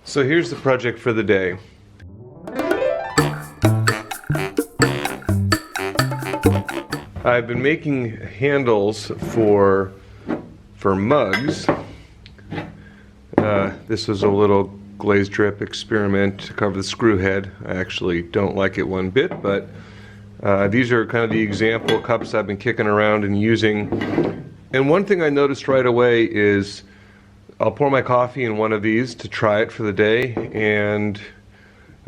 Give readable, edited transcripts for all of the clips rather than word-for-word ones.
So here's the project for the day. I've been making handles for mugs. This was a little glaze drip experiment to cover the screw head. I actually don't like it one bit, but these are kind of the example cups I've been kicking around and using. And one thing I noticed right away is I'll pour my coffee in one of these to try it for the day, and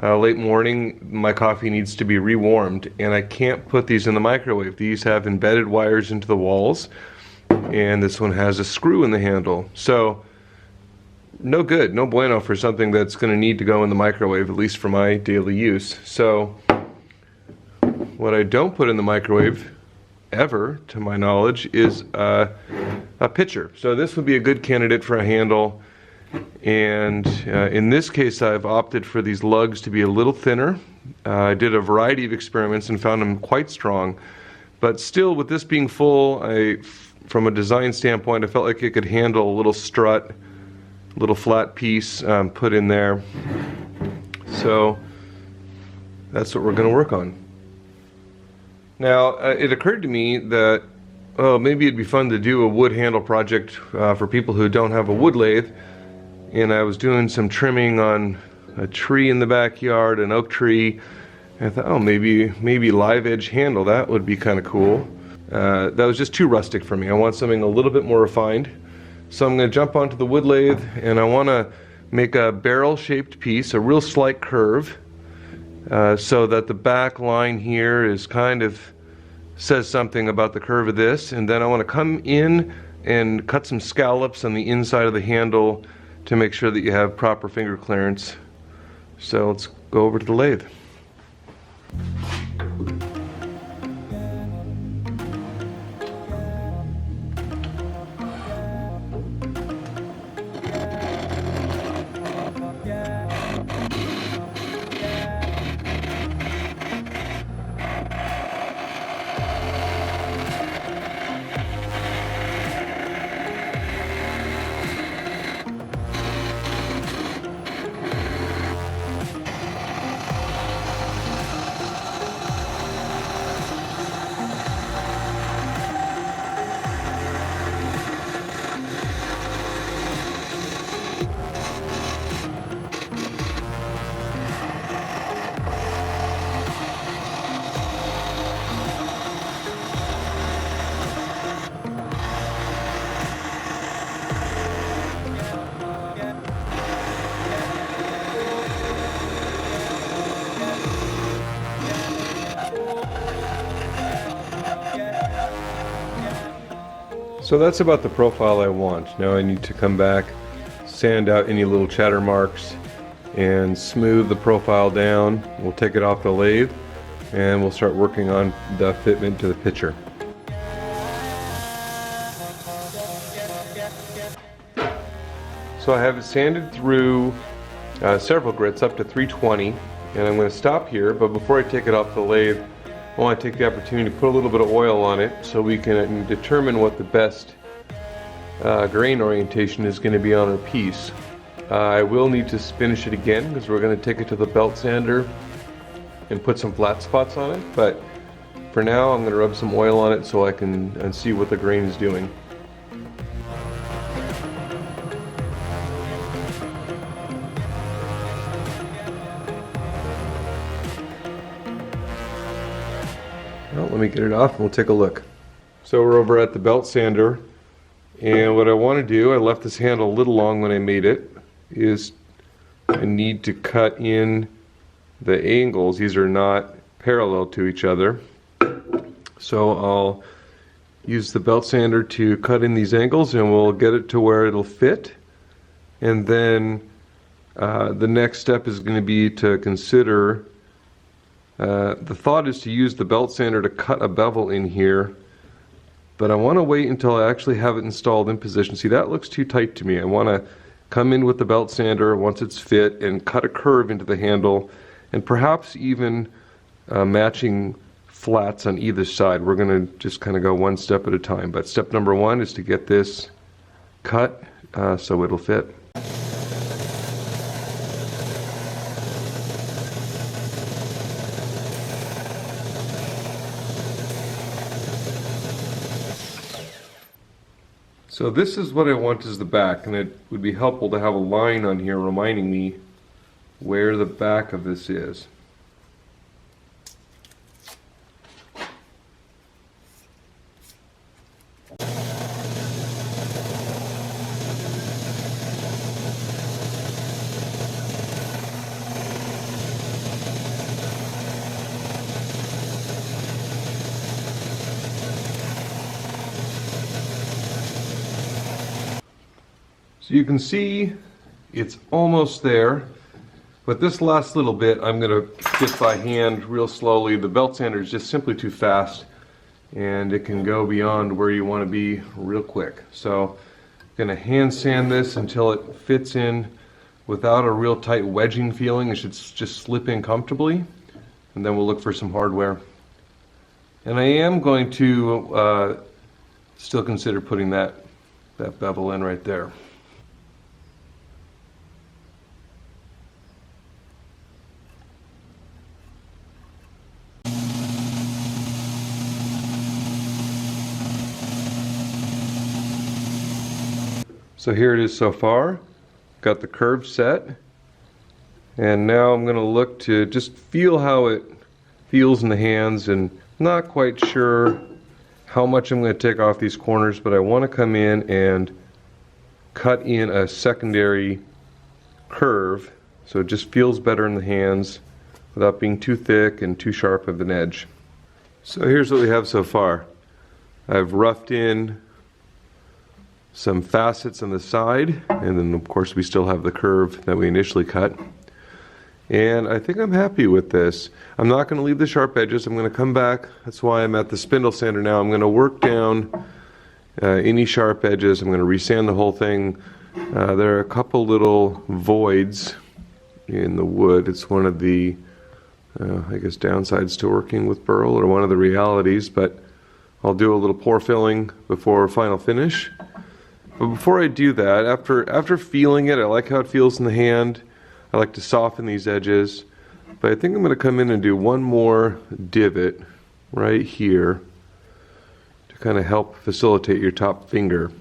late morning my coffee needs to be rewarmed, and I can't put these in the microwave. These have embedded wires into the walls, and this one has a screw in the handle. So no good, no bueno for something that's going to need to go in the microwave, at least for my daily use. So what I don't put in the microwave ever, to my knowledge, is a pitcher. So this would be a good candidate for a handle, and in this case I've opted for these lugs to be a little thinner. I did a variety of experiments and found them quite strong, but still, with this being full, from a design standpoint, I felt like it could handle a little strut, a little flat piece put in there. So that's what we're going to work on. Now, it occurred to me that, oh, maybe it'd be fun to do a wood handle project for people who don't have a wood lathe. And I was doing some trimming on a tree in the backyard, an oak tree. And I thought, oh, maybe live edge handle, that would be kind of cool. That was just too rustic for me. I want something a little bit more refined. So I'm going to jump onto the wood lathe, and I want to make a barrel-shaped piece, a real slight curve, so that the back line here is kind of says something about the curve of this. And then I want to come in and cut some scallops on the inside of the handle to make sure that you have proper finger clearance. So let's go over to the lathe. So that's about the profile I want. Now I need to come back, sand out any little chatter marks, and smooth the profile down. We'll take it off the lathe, and we'll start working on the fitment to the pitcher. So I have it sanded through several grits up to 320, and I'm going to stop here, but before I take it off the lathe, I want to take the opportunity to put a little bit of oil on it so we can determine what the best grain orientation is going to be on our piece. I will need to finish it again because we're going to take it to the belt sander and put some flat spots on it, but for now I'm going to rub some oil on it so I can see what the grain is doing. Well, let me get it off and we'll take a look. So we're over at the belt sander, and what I want to do, I left this handle a little long when I made it, is I need to cut in the angles. These are not parallel to each other. So I'll use the belt sander to cut in these angles, and we'll get it to where it'll fit. And then the next step is going to be to consider, the thought is to use the belt sander to cut a bevel in here, but I want to wait until I actually have it installed in position. See, that looks too tight to me. I want to come in with the belt sander once it's fit and cut a curve into the handle, and perhaps even matching flats on either side. We're going to just kind of go one step at a time, but step number one is to get this cut so it'll fit. So this is what I want as the back, and it would be helpful to have a line on here reminding me where the back of this is. So you can see it's almost there, but this last little bit I'm going to get by hand real slowly. The belt sander is just simply too fast, and it can go beyond where you want to be real quick. So I'm going to hand sand this until it fits in without a real tight wedging feeling. It should just slip in comfortably, and then we'll look for some hardware. And I am going to still consider putting that bevel in right there. So here it is so far. Got the curve set, and now I'm going to look to just feel how it feels in the hands, and not quite sure how much I'm going to take off these corners, but I want to come in and cut in a secondary curve so it just feels better in the hands without being too thick and too sharp of an edge. So here's what we have so far. I've roughed in some facets on the side, and then of course we still have the curve that we initially cut. And I think I'm happy with this. I'm not going to leave the sharp edges. I'm going to come back. That's why I'm at the spindle sander now. I'm going to work down any sharp edges. I'm going to resand the whole thing. There are a couple little voids in the wood. It's one of the I guess downsides to working with burl, or one of the realities, but I'll do a little pour filling before final finish. But before I do that, after feeling it, I like how it feels in the hand. I like to soften these edges, but I think I'm going to come in and do one more divot right here to kind of help facilitate your top finger.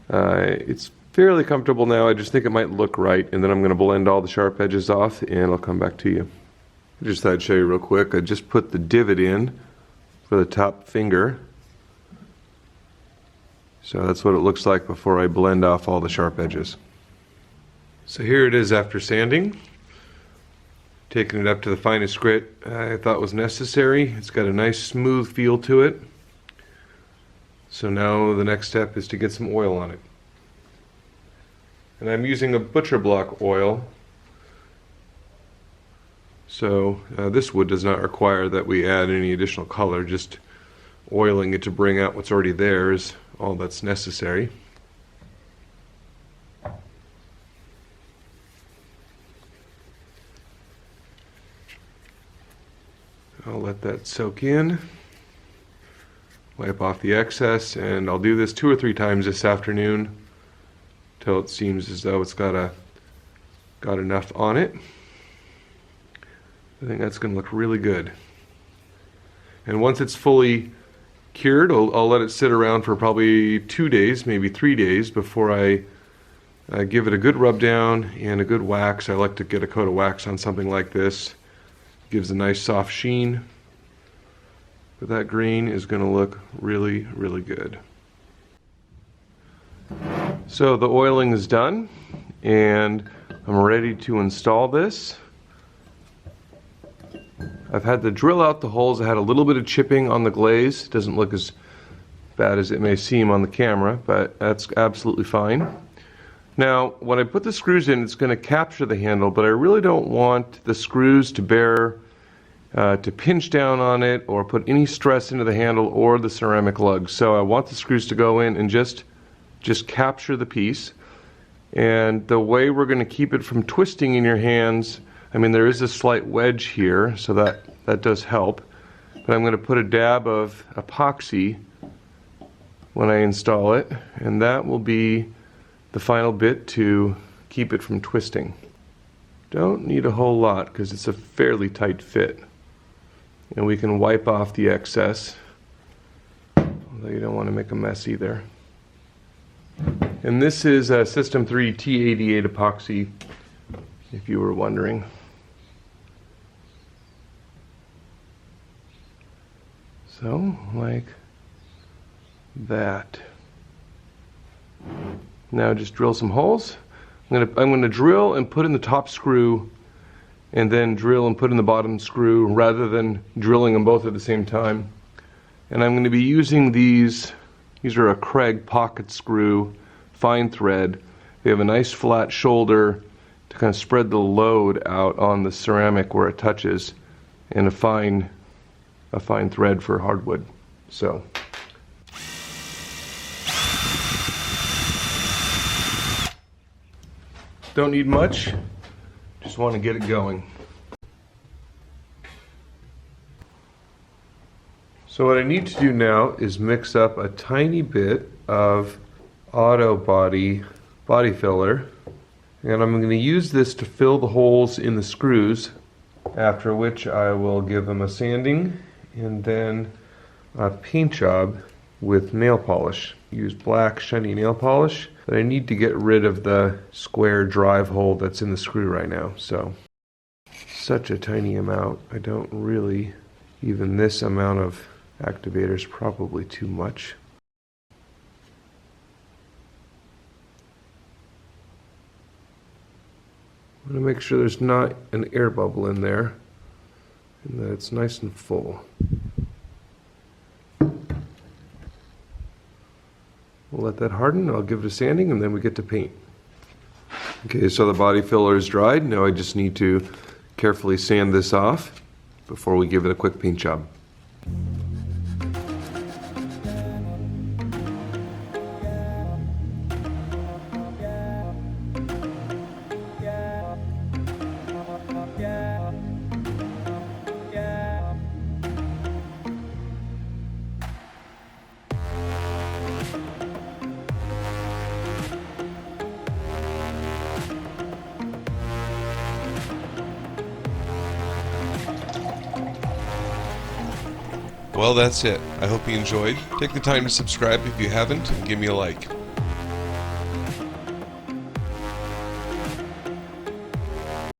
It's fairly comfortable now. I just think it might look right, and then I'm going to blend all the sharp edges off, and I'll come back to you. I just thought I'd show you real quick. I just put the divot in for the top finger. So that's what it looks like before I blend off all the sharp edges. So here it is after sanding. Taking it up to the finest grit I thought was necessary. It's got a nice smooth feel to it. So now the next step is to get some oil on it. And I'm using a butcher block oil. So this wood does not require that we add any additional color. Just oiling it to bring out what's already there is all that's necessary. I'll let that soak in, wipe off the excess, and I'll do this 2 or 3 times this afternoon till it seems as though it's got enough on it. I think that's going to look really good. And once it's fully cured, I'll let it sit around for probably 2 days, maybe 3 days before I give it a good rub down and a good wax. I like to get a coat of wax on something like this. Gives a nice soft sheen. But that green is going to look really, really good. So the oiling is done, and I'm ready to install this. I've had to drill out the holes. I had a little bit of chipping on the glaze. It doesn't look as bad as it may seem on the camera, but that's absolutely fine. Now, when I put the screws in, it's going to capture the handle, but I really don't want the screws to to pinch down on it or put any stress into the handle or the ceramic lugs. So I want the screws to go in and just capture the piece. And the way we're going to keep it from twisting in your hands, I mean, there is a slight wedge here, so that does help. But I'm going to put a dab of epoxy when I install it, and that will be the final bit to keep it from twisting. Don't need a whole lot because it's a fairly tight fit. And we can wipe off the excess, although you don't want to make a mess either. And this is System 3 T88 epoxy, if you were wondering. So, like that. Now just drill some holes. I'm gonna drill and put in the top screw, and then drill and put in the bottom screw rather than drilling them both at the same time. And I'm going to be using these are a Craig pocket screw, fine thread. They have a nice flat shoulder to kind of spread the load out on the ceramic where it touches, and a fine thread for hardwood. So don't need much, just want to get it going. So what I need to do now is mix up a tiny bit of auto body filler, and I'm going to use this to fill the holes in the screws, after which I will give them a sanding and then a paint job with nail polish. Use black shiny nail polish, but I need to get rid of the square drive hole that's in the screw right now. So such a tiny amount. I don't really, even this amount of activator is probably too much. I'm going to make sure there's not an air bubble in there and that it's nice and full. We'll let that harden, I'll give it a sanding, and then we get to paint. Okay, so the body filler is dried. Now I just need to carefully sand this off before we give it a quick paint job. Well, that's it. I hope you enjoyed. Take the time to subscribe if you haven't, and give me a like.